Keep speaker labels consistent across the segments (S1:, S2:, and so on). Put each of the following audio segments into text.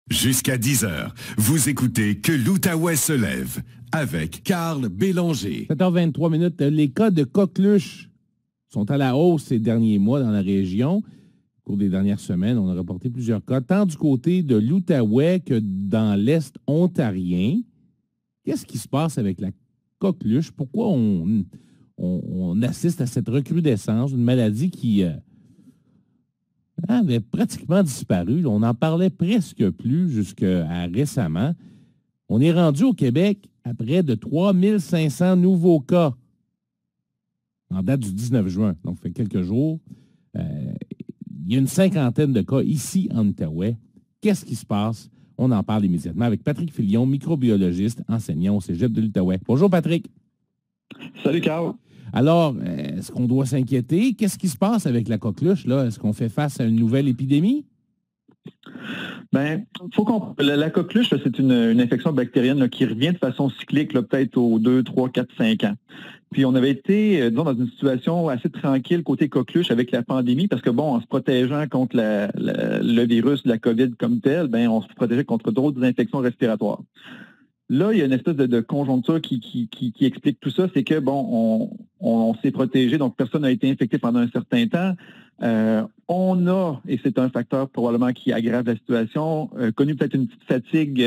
S1: Jusqu'à 10 heures, vous écoutez Que l'Outaouais se lève avec Carl Bélanger.
S2: 7h23 minutes. Les cas de coqueluche sont à la hausse ces derniers mois dans la région. Au cours des dernières semaines, on a reporté plusieurs cas, tant du côté de l'Outaouais que dans l'Est ontarien. Qu'est-ce qui se passe avec la coqueluche? Pourquoi on assiste à cette recrudescence d'une maladie qui avait pratiquement disparu? On n'en parlait presque plus jusqu'à récemment. On est rendu au Québec à près de 3500 nouveaux cas en date du 19 juin, donc ça fait quelques jours. Il y a une cinquantaine de cas ici en Outaouais. Qu'est-ce qui se passe? On en parle immédiatement avec Patrick Filion, microbiologiste, enseignant au Cégep de l'Outaouais. Bonjour Patrick.
S3: Salut Carl.
S2: Alors, est-ce qu'on doit s'inquiéter? Qu'est-ce qui se passe avec la coqueluche, là? Est-ce qu'on fait face à une nouvelle épidémie?
S3: Bien, faut comprendre. La coqueluche, là, c'est une infection bactérienne là, qui revient de façon cyclique, là, peut-être aux 2, 3, 4, 5 ans. Puis on avait été, disons, dans une situation assez tranquille côté coqueluche avec la pandémie, parce que, bon, en se protégeant contre le virus de la COVID comme tel, bien, on se protégeait contre d'autres infections respiratoires. Là, il y a une espèce de conjoncture qui explique tout ça, c'est que, bon, on s'est protégé, donc personne n'a été infecté pendant un certain temps. On a, et c'est un facteur probablement qui aggrave la situation, connu peut-être une petite fatigue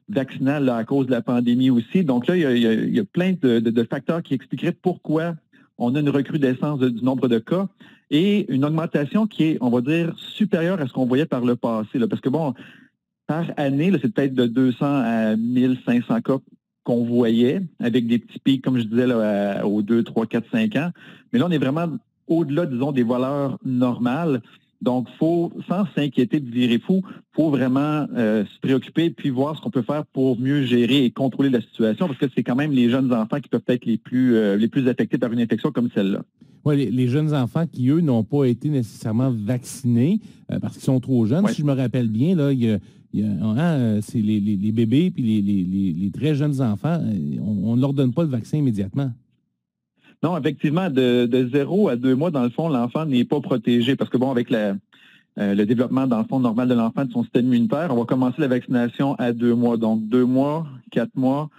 S3: vaccinale là, à cause de la pandémie aussi. Donc là, il y a plein de facteurs qui expliqueraient pourquoi on a une recrudescence du nombre de cas et une augmentation qui est, on va dire, supérieure à ce qu'on voyait par le passé. Là, parce que, bon, par année, là, c'est peut-être de 200 à 1500 cas qu'on voyait, avec des petits pics, comme je disais, là, aux 2, 3, 4, 5 ans. Mais là, on est vraiment au-delà, disons, des valeurs normales. Donc, sans s'inquiéter de virer fou, il faut vraiment se préoccuper puis voir ce qu'on peut faire pour mieux gérer et contrôler la situation, parce que c'est quand même les jeunes enfants qui peuvent être les plus affectés par une infection comme celle-là.
S2: Oui, les jeunes enfants qui, eux, n'ont pas été nécessairement vaccinés parce qu'ils sont trop jeunes. Ouais. Si je me rappelle bien, là, c'est les bébés puis les très jeunes enfants, on ne leur donne pas le vaccin immédiatement.
S3: Non, effectivement, de 0 à 2 mois, dans le fond, l'enfant n'est pas protégé parce que, bon, avec le développement, dans le fond, normal de l'enfant, de son système immunitaire, on va commencer la vaccination à 2 mois. Donc, 2 mois, 4 mois.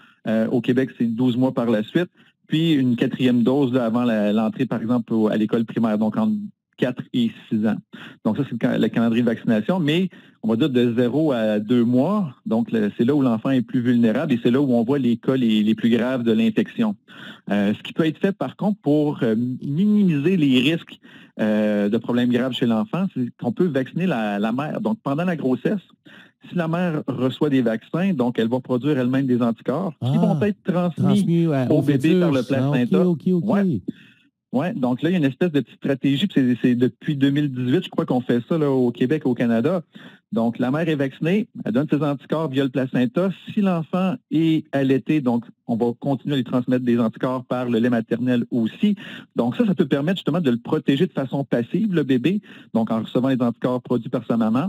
S3: Au Québec, c'est 12 mois par la suite. Puis, une 4e dose là, avant l'entrée, par exemple, à l'école primaire, donc entre 4 et 6 ans. Donc, ça, c'est le calendrier de vaccination. Mais, on va dire de 0 à 2 mois. Donc, c'est là où l'enfant est plus vulnérable et c'est là où on voit les cas les plus graves de l'infection. Ce qui peut être fait, par contre, pour minimiser les risques de problèmes graves chez l'enfant, c'est qu'on peut vacciner la mère. Donc, pendant la grossesse, si la mère reçoit des vaccins, donc elle va produire elle-même des anticorps qui vont être transmis au bébé par le placenta.
S2: OK.
S3: Ouais. Oui, donc là, il y a une espèce de petite stratégie, puis c'est depuis 2018, je crois qu'on fait ça là, au Québec, au Canada. Donc, la mère est vaccinée, elle donne ses anticorps via le placenta. Si l'enfant est allaité, donc on va continuer à lui transmettre des anticorps par le lait maternel aussi. Donc ça peut permettre justement de le protéger de façon passive, le bébé, donc en recevant les anticorps produits par sa maman,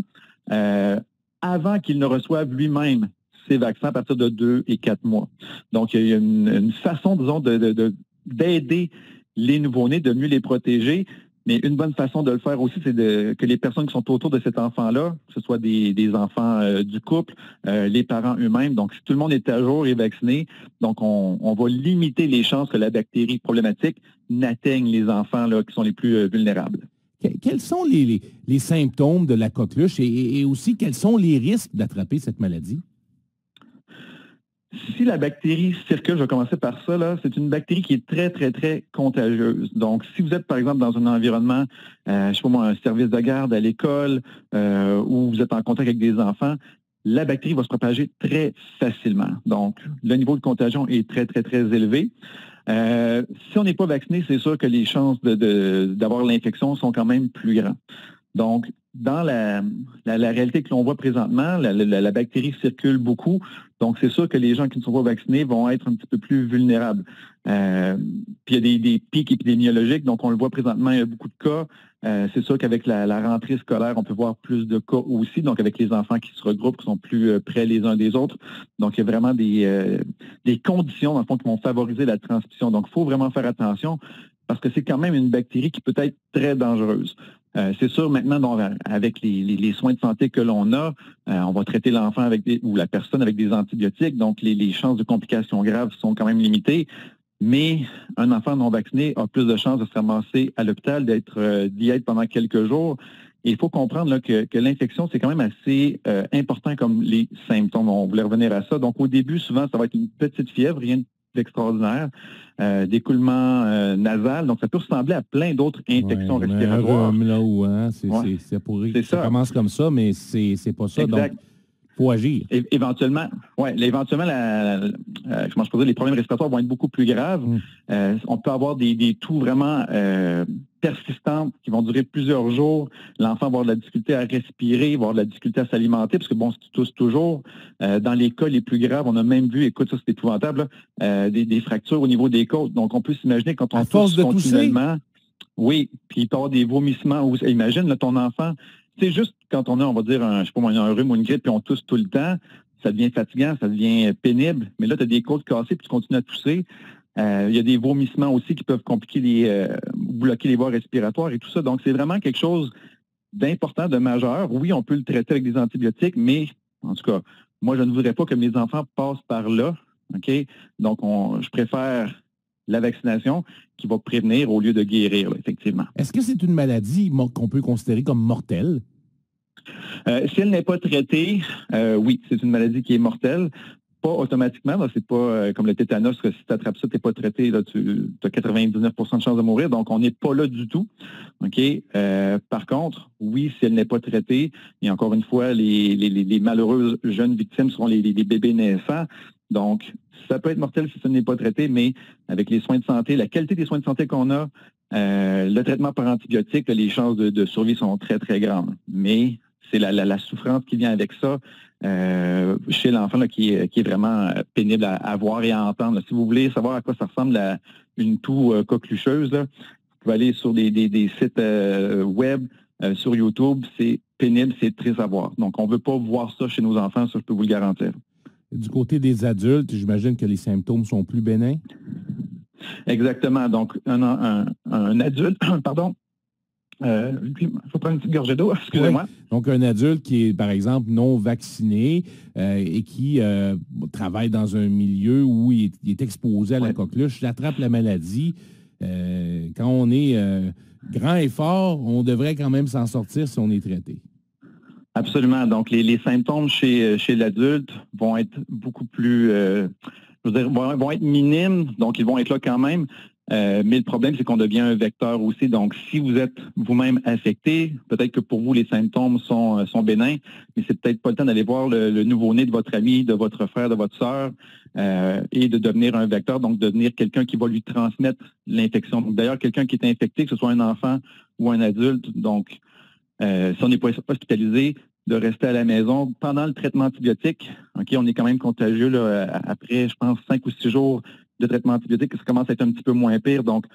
S3: avant qu'il ne reçoive lui-même ces vaccins à partir de 2 et 4 mois. Donc, il y a une façon, disons, d'aider les nouveau-nés, de mieux les protéger. Mais une bonne façon de le faire aussi, c'est que les personnes qui sont autour de cet enfant-là, que ce soit des enfants du couple, les parents eux-mêmes, donc si tout le monde est à jour et vacciné, donc on va limiter les chances que la bactérie problématique n'atteigne les enfants là, qui sont les plus vulnérables.
S2: Quels sont les symptômes de la coqueluche et aussi quels sont les risques d'attraper cette maladie?
S3: Si la bactérie circule, je vais commencer par ça, là, c'est une bactérie qui est très, très, très contagieuse. Donc, si vous êtes, par exemple, dans un environnement, je sais pas moi, un service de garde à l'école, où vous êtes en contact avec des enfants, la bactérie va se propager très facilement. Donc, le niveau de contagion est très, très, très élevé. Si on n'est pas vacciné, c'est sûr que les chances d'avoir l'infection sont quand même plus grandes. Donc, dans la réalité que l'on voit présentement, la bactérie circule beaucoup. Donc, c'est sûr que les gens qui ne sont pas vaccinés vont être un petit peu plus vulnérables. Puis, il y a des pics épidémiologiques. Donc, on le voit présentement, il y a beaucoup de cas. C'est sûr qu'avec la rentrée scolaire, on peut voir plus de cas aussi. Donc, avec les enfants qui se regroupent, qui sont plus près les uns des autres. Donc, il y a vraiment des conditions, dans le fond, qui vont favoriser la transmission. Donc, il faut vraiment faire attention parce que c'est quand même une bactérie qui peut être très dangereuse. C'est sûr, maintenant, donc, avec les soins de santé que l'on a, on va traiter l'enfant ou la personne avec des antibiotiques, donc les chances de complications graves sont quand même limitées. Mais un enfant non vacciné a plus de chances de se ramasser à l'hôpital, d'être diète pendant quelques jours. Et il faut comprendre là, que l'infection, c'est quand même assez important comme les symptômes. On voulait revenir à ça. Donc, au début, souvent, ça va être une petite fièvre, rien d'extraordinaire, d'écoulement nasal. Donc, ça peut ressembler à plein d'autres infections respiratoires.
S2: Ça commence comme ça, mais c'est pas ça.
S3: Exact.
S2: Donc, il faut agir.
S3: Éventuellement, les problèmes respiratoires vont être beaucoup plus graves. On peut avoir des toux vraiment persistantes qui vont durer plusieurs jours. L'enfant va avoir de la difficulté à respirer, va avoir de la difficulté à s'alimenter, parce que bon, c'est tous toujours. Dans les cas les plus graves, on a même vu, écoute, ça c'est épouvantable, des fractures au niveau des côtes. Donc, on peut s'imaginer quand on tousse continuellement. Oui, puis il peut y avoir des vomissements. Imagine, là, ton enfant, c'est juste quand on a, on va dire, un rhume ou une grippe, puis on tousse tout le temps, ça devient fatigant, ça devient pénible. Mais là, tu as des côtes cassées, puis tu continues à tousser. Il y a des vomissements aussi qui peuvent compliquer bloquer les voies respiratoires et tout ça. Donc, c'est vraiment quelque chose d'important, de majeur. Oui, on peut le traiter avec des antibiotiques, mais en tout cas, moi, je ne voudrais pas que mes enfants passent par là. OK? Donc, je préfère la vaccination qui va prévenir au lieu de guérir, là, effectivement.
S2: Est-ce que c'est une maladie qu'on peut considérer comme mortelle?
S3: Si elle n'est pas traitée, oui, c'est une maladie qui est mortelle. Pas automatiquement, c'est pas comme le tétanos, que si tu attrapes ça, tu n'es pas traité, là, tu as 99 de chances de mourir, donc on n'est pas là du tout. OK? Par contre, oui, si elle n'est pas traitée, et encore une fois, les malheureuses jeunes victimes seront les bébés naissants. Donc, ça peut être mortel si ça n'est pas traité, mais avec les soins de santé, la qualité des soins de santé qu'on a, le traitement par antibiotiques, les chances de survie sont très, très grandes. Mais c'est la souffrance qui vient avec ça chez l'enfant là, qui est vraiment pénible à voir et à entendre. Là. Si vous voulez savoir à quoi ça ressemble une toux coquelucheuse, là, vous pouvez aller sur des sites web, sur YouTube. C'est pénible, c'est triste à voir. Donc, on ne veut pas voir ça chez nos enfants, ça, je peux vous le garantir.
S2: Du côté des adultes, j'imagine que les symptômes sont plus bénins?
S3: Exactement. Donc, un adulte, pardon, il faut prendre une petite gorgée d'eau, excusez-moi.
S2: Oui. Donc, un adulte qui est, par exemple, non vacciné et qui travaille dans un milieu où il est exposé à la coqueluche, il attrape la maladie. Quand on est grand et fort, on devrait quand même s'en sortir si on est traité.
S3: Absolument. Donc, les symptômes chez l'adulte vont être beaucoup plus, vont être minimes, donc ils vont être là quand même. Mais le problème, c'est qu'on devient un vecteur aussi. Donc, si vous êtes vous-même affecté, peut-être que pour vous, les symptômes sont bénins, mais c'est peut-être pas le temps d'aller voir le nouveau-né de votre ami, de votre frère, de votre sœur, et de devenir un vecteur, donc devenir quelqu'un qui va lui transmettre l'infection. Donc, d'ailleurs, quelqu'un qui est infecté, que ce soit un enfant ou un adulte, donc, si on n'est pas hospitalisé, de rester à la maison pendant le traitement antibiotique. OK, on est quand même contagieux là, après, je pense, 5 ou 6 jours de traitement antibiotique, ça commence à être un petit peu moins pire. Donc,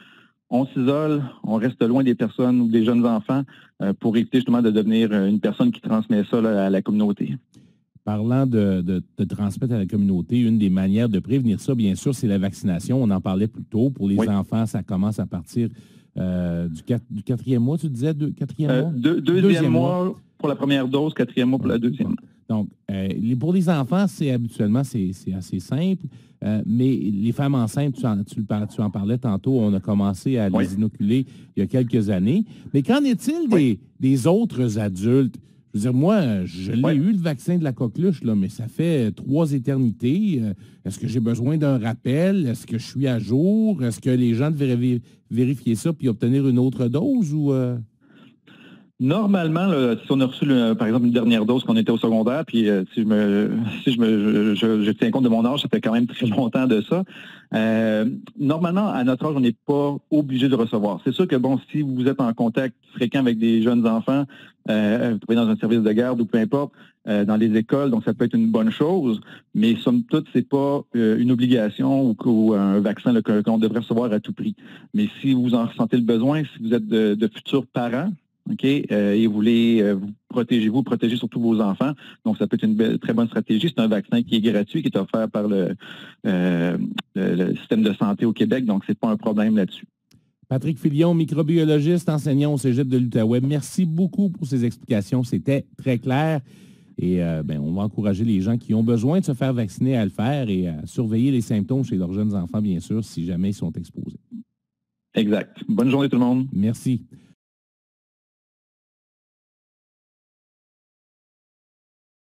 S3: on s'isole, on reste loin des personnes ou des jeunes enfants pour éviter justement de devenir une personne qui transmet ça là, à la communauté.
S2: Parlant de transmettre à la communauté, une des manières de prévenir ça, bien sûr, c'est la vaccination. On en parlait plus tôt. Pour les enfants, ça commence à partir du quatrième mois, tu disais? Quatrième mois?
S3: Deuxième mois pour la première dose, quatrième mois pour la deuxième.
S2: Donc, pour les enfants, habituellement, c'est assez simple. Mais les femmes enceintes, tu en parlais tantôt, on a commencé à les inoculer il y a quelques années. Mais qu'en est-il des autres adultes? Je veux dire, moi, je l'ai eu, le vaccin de la coqueluche, là, mais ça fait 3 éternités. Est-ce que j'ai besoin d'un rappel? Est-ce que je suis à jour? Est-ce que les gens devraient vérifier ça puis obtenir une autre dose? Ou
S3: Normalement, là, si on a reçu, par exemple, une dernière dose quand on était au secondaire, puis si je tiens compte de mon âge, ça fait quand même très longtemps de ça. Normalement, à notre âge, on n'est pas obligé de recevoir. C'est sûr que, bon, si vous êtes en contact fréquent avec des jeunes enfants, vous trouvez dans un service de garde ou peu importe, dans les écoles, donc ça peut être une bonne chose, mais somme toute, c'est pas une obligation ou un vaccin qu'on devrait recevoir à tout prix. Mais si vous en ressentez le besoin, si vous êtes de futurs parents, OK, et vous voulez vous protéger surtout vos enfants. Donc, ça peut être une très bonne stratégie. C'est un vaccin qui est gratuit, qui est offert par le système de santé au Québec. Donc, c'est pas un problème là-dessus.
S2: Patrick Filion, microbiologiste, enseignant au Cégep de l'Outaouais. Merci beaucoup pour ces explications. C'était très clair. Et on va encourager les gens qui ont besoin de se faire vacciner à le faire et à surveiller les symptômes chez leurs jeunes enfants, bien sûr, si jamais ils sont exposés.
S3: Exact. Bonne journée tout le monde.
S2: Merci.